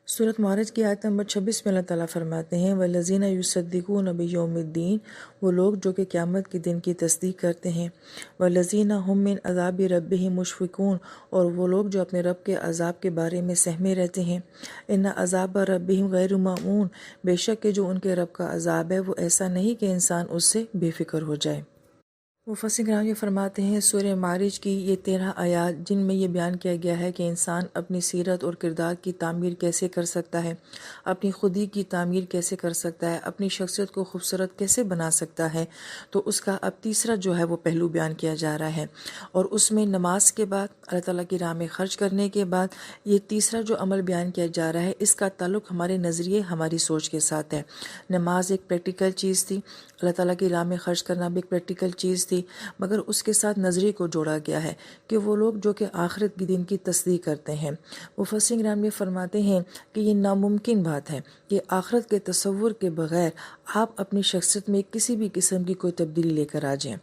سورۃ معارج کی آیت نمبر 26 میں اللہ تعالیٰ فرماتے ہیں وَالَّذِينَ يُصَدِّقُونَ بِيَوْمِ الدِّينِ، وہ لوگ جو کہ قیامت کے دن کی تصدیق کرتے ہیں، وَالَّذِينَ هُم مِّنْ عَذَابِ رَبِّهِمْ مُشْفِقُونَ، اور وہ لوگ جو اپنے رب کے عذاب کے بارے میں سہمے رہتے ہیں، إِنَّ عَذَابَ رَبِّهِمْ غَيْرُ مَأْمُونٍ، بے شک کہ جو ان کے رب کا عذاب ہے وہ ایسا نہیں کہ انسان اس سے بے فکر ہو جائے۔ مفسرین کرام یہ فرماتے ہیں سورہ معارج کی یہ 13 آیات جن میں یہ بیان کیا گیا ہے کہ انسان اپنی سیرت اور کردار کی تعمیر کیسے کر سکتا ہے، اپنی خودی کی تعمیر کیسے کر سکتا ہے، اپنی شخصیت کو خوبصورت کیسے بنا سکتا ہے، تو اس کا اب تیسرا جو ہے وہ پہلو بیان کیا جا رہا ہے، اور اس میں نماز کے بعد اللہ تعالیٰ کی راہ میں خرچ کرنے کے بعد یہ تیسرا جو عمل بیان کیا جا رہا ہے اس کا تعلق ہمارے نظریے ہماری سوچ کے ساتھ ہے۔ نماز ایک پریکٹیکل چیز تھی، اللہ تعالیٰ کی راہ میں خرچ کرنا بھی ایک پریکٹیکل چیز تھی، مگر اس کے ساتھ نظریے کو جوڑا گیا ہے کہ وہ لوگ جو کہ آخرت کے دن کی تصدیق کرتے ہیں۔ مفسرین کرام یہ فرماتے ہیں کہ یہ ناممکن بات ہے کہ آخرت کے تصور کے بغیر آپ اپنی شخصیت میں کسی بھی قسم کی کوئی تبدیلی لے کر آ جائیں۔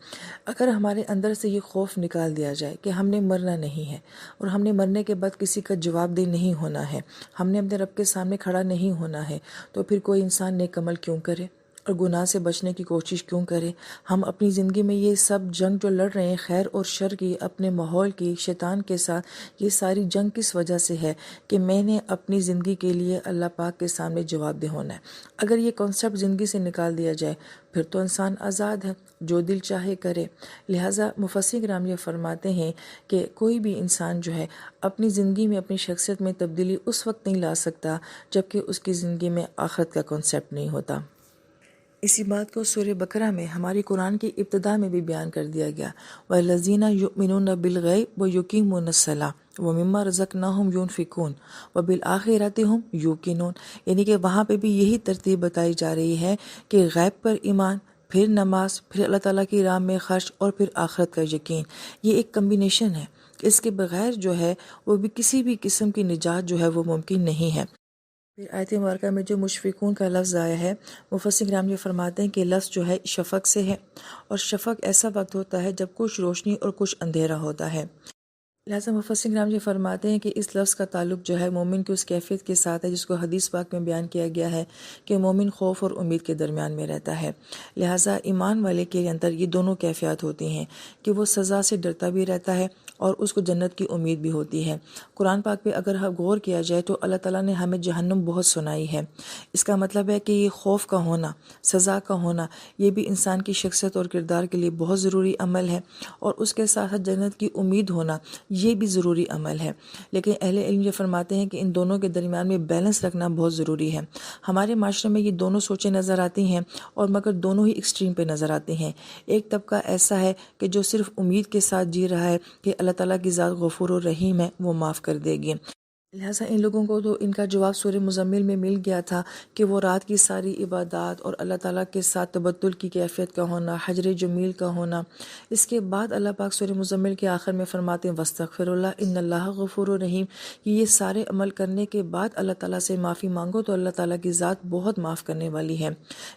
اگر ہمارے اندر سے یہ خوف نکال دیا جائے کہ ہم نے مرنا نہیں ہے اور ہم نے مرنے کے بعد کسی کا جواب دہ نہیں ہونا ہے، ہم نے اپنے رب کے سامنے کھڑا نہیں ہونا ہے، تو پھر کوئی انسان نیک عمل کیوں کرے اور گناہ سے بچنے کی کوشش کیوں کرے؟ ہم اپنی زندگی میں یہ سب جنگ جو لڑ رہے ہیں خیر اور شر کی، اپنے ماحول کی، شیطان کے ساتھ، یہ ساری جنگ کس وجہ سے ہے؟ کہ میں نے اپنی زندگی کے لیے اللہ پاک کے سامنے جواب دہ ہونا ہے۔ اگر یہ کانسیپٹ زندگی سے نکال دیا جائے پھر تو انسان آزاد ہے، جو دل چاہے کرے۔ لہٰذا مفسرین کرام یہ فرماتے ہیں کہ کوئی بھی انسان جو ہے اپنی زندگی میں اپنی شخصیت میں تبدیلی اس وقت نہیں لا سکتا جب کہ اس کی زندگی میں آخرت کا کانسیپٹ نہیں ہوتا۔ اسی بات کو سورہ بقرہ میں ہماری قرآن کی ابتدا میں بھی بیان کر دیا گیا وَالَّذِينَ يُؤْمِنُونَ بِالْغَيْبِ وَيُقِيمُونَ الصَّلَاةَ وَمِمَّا رَزَقْنَاهُمْ يُنْفِقُونَ وَبِالْآخِرَةِ هُمْ يُوقِنُونَ، یعنی کہ وہاں پہ بھی یہی ترتیب بتائی جا رہی ہے کہ غیب پر ایمان، پھر نماز، پھر اللہ تعالیٰ کی راہ میں خرچ اور پھر آخرت کا یقین، یہ ایک کمبینیشن ہے۔ اس کے بغیر جو ہے وہ بھی کسی بھی قسم کی نجات جو ہے وہ ممکن نہیں ہے۔ پھر آیت مبارکہ میں جو مشفقون کا لفظ آیا ہے، مفسرین کرام یہ فرماتے ہیں کہ لفظ جو ہے شفق سے ہے، اور شفق ایسا وقت ہوتا ہے جب کچھ روشنی اور کچھ اندھیرا ہوتا ہے۔ لہٰذا مفسرین کرام یہ فرماتے ہیں کہ اس لفظ کا تعلق جو ہے مومن کی اس کیفیت کے ساتھ ہے جس کو حدیث پاک میں بیان کیا گیا ہے کہ مومن خوف اور امید کے درمیان میں رہتا ہے۔ لہٰذا ایمان والے کے اندر یہ دونوں کیفیات ہوتی ہیں کہ وہ سزا سے ڈرتا بھی رہتا ہے اور اس کو جنت کی امید بھی ہوتی ہے۔ قرآن پاک پہ اگر غور کیا جائے تو اللہ تعالیٰ نے ہمیں جہنم بہت سنائی ہے۔ اس کا مطلب ہے کہ یہ خوف کا ہونا، سزا کا ہونا، یہ بھی انسان کی شخصیت اور کردار کے لیے بہت ضروری عمل ہے، اور اس کے ساتھ جنت کی امید ہونا یہ بھی ضروری عمل ہے۔ لیکن اہل علم یہ فرماتے ہیں کہ ان دونوں کے درمیان میں بیلنس رکھنا بہت ضروری ہے۔ ہمارے معاشرے میں یہ دونوں سوچیں نظر آتی ہیں، اور مگر دونوں ہی ایکسٹریم پہ نظر آتے ہیں۔ ایک طبقہ ایسا ہے کہ جو صرف امید کے ساتھ جی رہا ہے کہ اللہ تعالیٰ کی ذات غفور و رحیم ہے، وہ معاف کر دے گی۔ لہٰذا ان لوگوں کو تو ان کا جواب سورہ مزمل میں مل گیا تھا کہ وہ رات کی ساری عبادات اور اللہ تعالیٰ کے ساتھ تبتل کی کیفیت کا ہونا، حجر جمیل کا ہونا۔ اس کے بعد اللہ پاک سورہ مزمل کے آخر میں فرماتے ہیں وَاسْتَغْفِرُ اللَّهَ إِنَّ اللَّهَ غَفُورٌ رَحِيمٌ، کہ یہ سارے عمل کرنے کے بعد اللہ تعالیٰ سے معافی مانگو تو اللہ تعالیٰ کی ذات بہت معاف کرنے والی ہے۔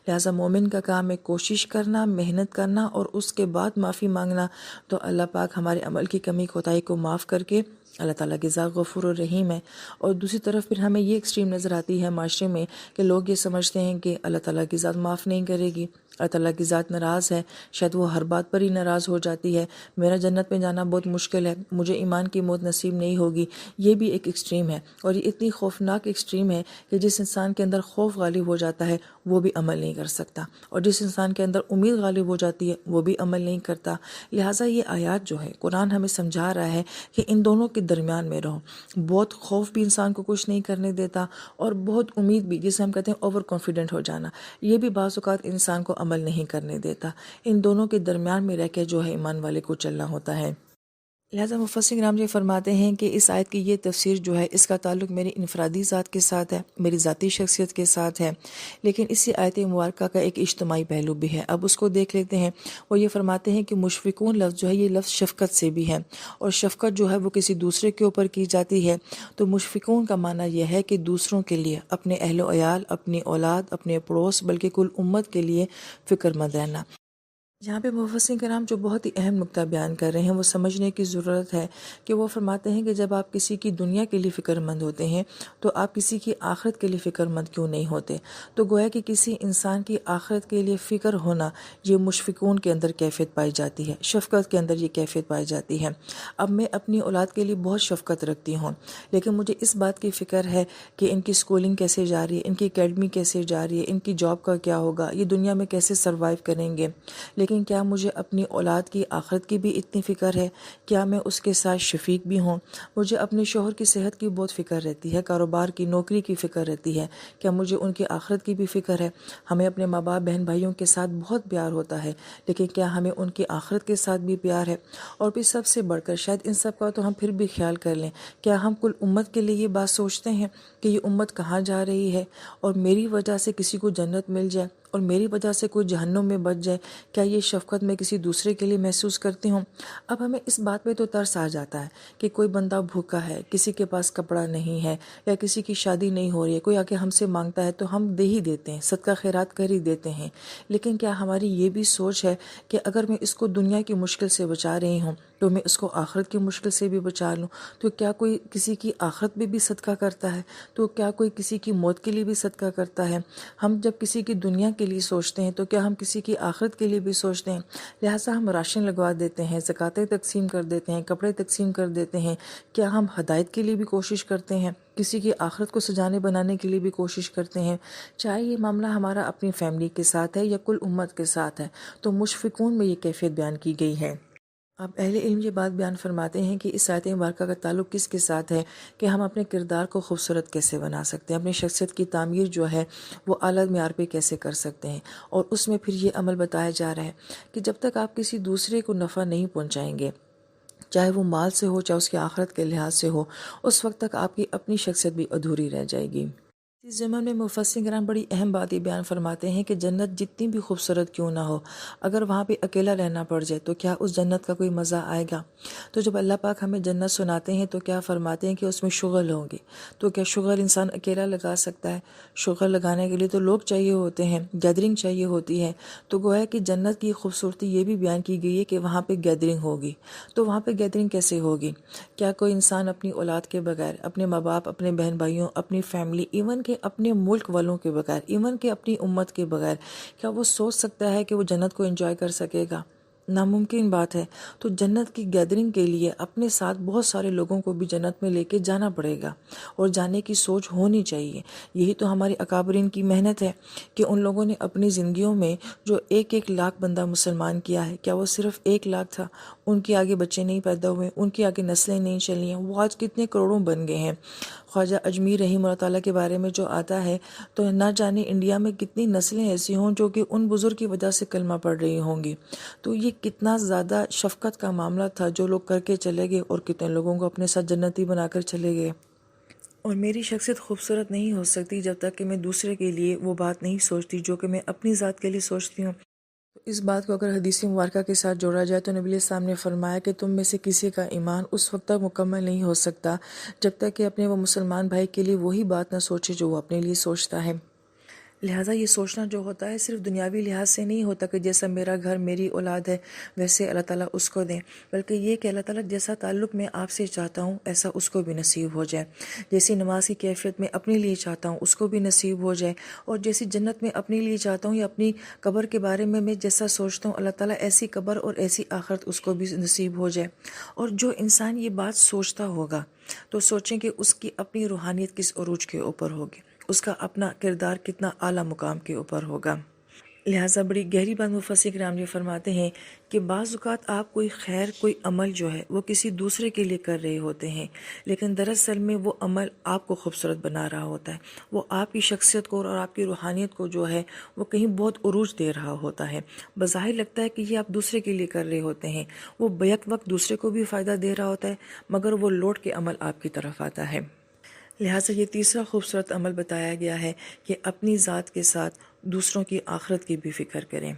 لہٰذا مومن کا کام ہے کوشش کرنا، محنت کرنا، اور اس کے بعد معافی مانگنا، تو اللہ پاک ہمارے عمل کی کمی کوتاہی کو معاف کر کے اللہ تعالیٰ کی ذات غفور و رحیم ہے۔ اور دوسری طرف پھر ہمیں یہ ایکسٹریم نظر آتی ہے معاشرے میں کہ لوگ یہ سمجھتے ہیں کہ اللہ تعالیٰ کی ذات معاف نہیں کرے گی، اللہ تعالیٰ کی ذات ناراض ہے، شاید وہ ہر بات پر ہی ناراض ہو جاتی ہے، میرا جنت میں جانا بہت مشکل ہے، مجھے ایمان کی موت نصیب نہیں ہوگی۔ یہ بھی ایک ایکسٹریم ہے، اور یہ اتنی خوفناک ایکسٹریم ہے کہ جس انسان کے اندر خوف غالب ہو جاتا ہے وہ بھی عمل نہیں کر سکتا، اور جس انسان کے اندر امید غالب ہو جاتی ہے وہ بھی عمل نہیں کرتا۔ لہٰذا یہ آیات جو ہے قرآن ہمیں سمجھا رہا ہے کہ ان دونوں کے درمیان میں رہو۔ بہت خوف بھی انسان کو کچھ نہیں کرنے دیتا، اور بہت امید بھی، جسے ہم کہتے ہیں اوور کانفیڈنٹ ہو جانا، یہ بھی بعض اوقات انسان کو عمل نہیں کرنے دیتا۔ ان دونوں کے درمیان میں رہ کے جو ہے ایمان والے کو چلنا ہوتا ہے۔ لہٰذا مفسرین کرام یہ فرماتے ہیں کہ اس آیت کی یہ تفسیر جو ہے اس کا تعلق میری انفرادی ذات کے ساتھ ہے، میری ذاتی شخصیت کے ساتھ ہے، لیکن اسی آیت مبارکہ کا ایک اجتماعی پہلو بھی ہے۔ اب اس کو دیکھ لیتے ہیں۔ وہ یہ فرماتے ہیں کہ مشفقون لفظ جو ہے یہ لفظ شفقت سے بھی ہے، اور شفقت جو ہے وہ کسی دوسرے کے اوپر کی جاتی ہے، تو مشفقون کا معنی یہ ہے کہ دوسروں کے لیے، اپنے اہل و عیال، اپنی اولاد، اپنے پڑوس، بلکہ کل امت کے لیے فکر مند رہنا۔ یہاں پہ مفسرین کرام جو بہت ہی اہم نقطہ بیان کر رہے ہیں وہ سمجھنے کی ضرورت ہے کہ وہ فرماتے ہیں کہ جب آپ کسی کی دنیا کے لیے فکر مند ہوتے ہیں تو آپ کسی کی آخرت کے لیے فکر مند کیوں نہیں ہوتے؟ تو گویا کہ کسی انسان کی آخرت کے لیے فکر ہونا یہ مشفقون کے اندر کیفیت پائی جاتی ہے، شفقت کے اندر یہ کیفیت پائی جاتی ہے۔ اب میں اپنی اولاد کے لیے بہت شفقت رکھتی ہوں، لیکن مجھے اس بات کی فکر ہے کہ ان کی سکولنگ کیسے جا رہی ہے، ان کی اکیڈمی کیسے جا رہی ہے، ان کی جاب کا کیا ہوگا، یہ دنیا میں کیسے سروائیو کریں گے۔ لیکن کیا مجھے اپنی اولاد کی آخرت کی بھی اتنی فکر ہے؟ کیا میں اس کے ساتھ شفیق بھی ہوں؟ مجھے اپنے شوہر کی صحت کی بہت فکر رہتی ہے، کاروبار کی، نوکری کی فکر رہتی ہے، کیا مجھے ان کی آخرت کی بھی فکر ہے؟ ہمیں اپنے ماں باپ بہن بھائیوں کے ساتھ بہت پیار ہوتا ہے، لیکن کیا ہمیں ان کی آخرت کے ساتھ بھی پیار ہے؟ اور پھر سب سے بڑھ کر شاید ان سب کا تو ہم پھر بھی خیال کر لیں، کیا ہم کل امت کے لیے یہ بات سوچتے ہیں کہ یہ امت کہاں جا رہی ہے اور میری وجہ سے کسی کو جنت مل جائے اور میری وجہ سے کوئی جہنم میں بچ جائے؟ کیا یہ شفقت میں کسی دوسرے کے لیے محسوس کرتی ہوں؟ اب ہمیں اس بات پہ تو ترس آ جاتا ہے کہ کوئی بندہ بھوکا ہے، کسی کے پاس کپڑا نہیں ہے، یا کسی کی شادی نہیں ہو رہی ہے، کوئی آ کے ہم سے مانگتا ہے تو ہم دے ہی دیتے ہیں، صدقہ خیرات کر ہی دیتے ہیں۔ لیکن کیا ہماری یہ بھی سوچ ہے کہ اگر میں اس کو دنیا کی مشکل سے بچا رہی ہوں تو میں اس کو آخرت کی مشکل سے بھی بچا لوں؟ تو کیا کوئی کسی کی آخرت میں بھی صدقہ کرتا ہے؟ تو کیا کوئی کسی کی موت کے لیے بھی صدقہ کرتا ہے؟ ہم جب کسی کی دنیا کے لیے سوچتے ہیں تو کیا ہم کسی کی آخرت کے لیے بھی سوچتے ہیں؟ لہٰذا ہم راشن لگوا دیتے ہیں، زکوٰۃیں تقسیم کر دیتے ہیں، کپڑے تقسیم کر دیتے ہیں۔ کیا ہم ہدایت کے لیے بھی کوشش کرتے ہیں؟ کسی کی آخرت کو سجانے بنانے کے لیے بھی کوشش کرتے ہیں؟ چاہے یہ معاملہ ہمارا اپنی فیملی کے ساتھ ہے یا کل امت کے ساتھ ہے، تو مشفقون میں یہ کیفیت بیان کی گئی ہے۔ اب اہل علم یہ بات بیان فرماتے ہیں کہ اس آیت مبارکہ کا تعلق کس کے ساتھ ہے کہ ہم اپنے کردار کو خوبصورت کیسے بنا سکتے ہیں، اپنی شخصیت کی تعمیر جو ہے وہ اعلیٰ معیار پہ کیسے کر سکتے ہیں۔ اور اس میں پھر یہ عمل بتایا جا رہا ہے کہ جب تک آپ کسی دوسرے کو نفع نہیں پہنچائیں گے، چاہے وہ مال سے ہو چاہے اس کی آخرت کے لحاظ سے ہو، اس وقت تک آپ کی اپنی شخصیت بھی ادھوری رہ جائے گی۔ اس زمن میں مفسرین کرام بڑی اہم بات یہ بیان فرماتے ہیں کہ جنت جتنی بھی خوبصورت کیوں نہ ہو، اگر وہاں پہ اکیلا رہنا پڑ جائے تو کیا اس جنت کا کوئی مزہ آئے گا؟ تو جب اللہ پاک ہمیں جنت سناتے ہیں تو کیا فرماتے ہیں کہ اس میں شغل ہوں گے، تو کیا شغل انسان اکیلا لگا سکتا ہے؟ شغل لگانے کے لیے تو لوگ چاہیے ہوتے ہیں، گیدرنگ چاہیے ہوتی ہے۔ تو گویا کہ جنت کی خوبصورتی یہ بھی بیان کی گئی ہے کہ وہاں پہ گیدرنگ ہوگی۔ تو وہاں پہ گیدرنگ کیسے ہوگی؟ کیا کوئی انسان اپنی اولاد کے بغیر، اپنے ماں باپ، اپنے بہن بھائیوں، اپنی فیملی، ایون کہ اپنے ملک والوں کے بغیر، ایون کہ اپنی امت کے بغیر، کیا وہ سوچ سکتا ہے کہ وہ جنت کو انجوائے کر سکے گا؟ ناممکن بات ہے۔ تو جنت کی گیدرنگ کے لیے اپنے ساتھ بہت سارے لوگوں کو بھی جنت میں لے کے جانا پڑے گا، اور جانے کی سوچ ہونی چاہیے۔ یہی تو ہمارے اکابرین کی محنت ہے کہ ان لوگوں نے اپنی زندگیوں میں جو 1,00,000 بندہ مسلمان کیا ہے، کیا وہ صرف 1,00,000 تھا؟ ان کے آگے بچے نہیں پیدا ہوئے، ان کے آگے نسلیں نہیں چلی ہیں، وہ آج کتنے کروڑوں بن گئے ہیں۔ خواجہ اجمیر رحمہ اللہ تعالیٰ کے بارے میں جو آتا ہے تو نہ جانے انڈیا میں کتنی نسلیں ایسی ہوں جو کہ ان بزرگ کی وجہ سے کلمہ پڑھ رہی ہوں گی۔ تو یہ کتنا زیادہ شفقت کا معاملہ تھا جو لوگ کر کے چلے گئے، اور کتنے لوگوں کو اپنے ساتھ جنتی بنا کر چلے گئے۔ اور میری شخصیت خوبصورت نہیں ہو سکتی جب تک کہ میں دوسرے کے لیے وہ بات نہیں سوچتی جو کہ میں اپنی ذات کے لیے سوچتی ہوں۔ تو اس بات کو اگر حدیث مبارکہ کے ساتھ جوڑا جائے تو نبی علیہ السلام نے فرمایا کہ تم میں سے کسی کا ایمان اس وقت تک مکمل نہیں ہو سکتا جب تک کہ اپنے وہ مسلمان بھائی کے لیے وہی بات نہ سوچے جو وہ اپنے لیے سوچتا ہے۔ لہٰذا یہ سوچنا جو ہوتا ہے صرف دنیاوی لحاظ سے نہیں ہوتا کہ جیسا میرا گھر میری اولاد ہے ویسے اللہ تعالیٰ اس کو دیں، بلکہ یہ کہ اللہ تعالیٰ جیسا تعلق میں آپ سے چاہتا ہوں ایسا اس کو بھی نصیب ہو جائے، جیسی نماز کی کیفیت میں اپنے لیے چاہتا ہوں اس کو بھی نصیب ہو جائے، اور جیسی جنت میں اپنے لیے چاہتا ہوں یا اپنی قبر کے بارے میں جیسا سوچتا ہوں اللہ تعالیٰ ایسی قبر اور ایسی آخرت اس کو بھی نصیب ہو جائے۔ اور جو انسان یہ بات سوچتا ہوگا تو سوچیں کہ اس کی اپنی روحانیت کس عروج کے اوپر ہوگی، اس کا اپنا کردار کتنا اعلیٰ مقام کے اوپر ہوگا۔ لہٰذا بڑی گہری بات مفسر کرام یہ فرماتے ہیں کہ بعض اوقات آپ کوئی خیر، کوئی عمل جو ہے وہ کسی دوسرے کے لیے کر رہے ہوتے ہیں، لیکن دراصل میں وہ عمل آپ کو خوبصورت بنا رہا ہوتا ہے، وہ آپ کی شخصیت کو اور آپ کی روحانیت کو جو ہے وہ کہیں بہت عروج دے رہا ہوتا ہے۔ بظاہر لگتا ہے کہ یہ آپ دوسرے کے لیے کر رہے ہوتے ہیں، وہ بیک وقت دوسرے کو بھی فائدہ دے رہا ہوتا ہے، مگر وہ لوٹ کے عمل آپ کی طرف آتا ہے۔ لہٰذا یہ تیسرا خوبصورت عمل بتایا گیا ہے کہ اپنی ذات کے ساتھ دوسروں کی آخرت کی بھی فکر کریں۔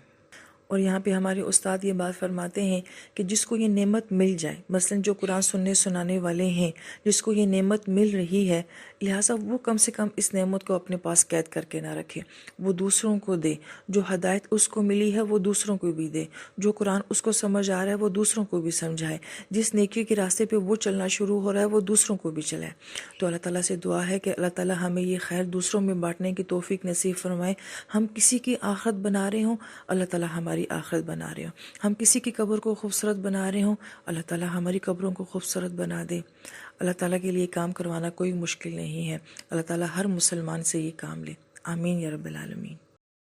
اور یہاں پہ ہمارے استاد یہ بات فرماتے ہیں کہ جس کو یہ نعمت مل جائے، مثلا جو قرآن سننے سنانے والے ہیں، جس کو یہ نعمت مل رہی ہے، لہٰذا وہ کم سے کم اس نعمت کو اپنے پاس قید کر کے نہ رکھے، وہ دوسروں کو دے۔ جو ہدایت اس کو ملی ہے وہ دوسروں کو بھی دے، جو قرآن اس کو سمجھ آ رہا ہے وہ دوسروں کو بھی سمجھائے، جس نیکی کے راستے پہ وہ چلنا شروع ہو رہا ہے وہ دوسروں کو بھی چلائے۔ تو اللہ تعالیٰ سے دعا ہے کہ اللہ تعالیٰ ہمیں یہ خیر دوسروں میں بانٹنے کی توفیق نصیب فرمائے۔ ہم کسی کی آخرت بنا رہے ہوں، اللہ تعالیٰ ہماری آخرت بنا رہے ہوں۔ ہم کسی کی قبر کو خوبصورت بنا رہے ہوں، اللہ تعالیٰ ہماری قبروں کو خوبصورت بنا دے۔ اللہ تعالیٰ کے لیے کام کروانا کوئی مشکل نہیں ہے، اللہ تعالیٰ ہر مسلمان سے یہ کام لے۔ آمین یا رب العالمین۔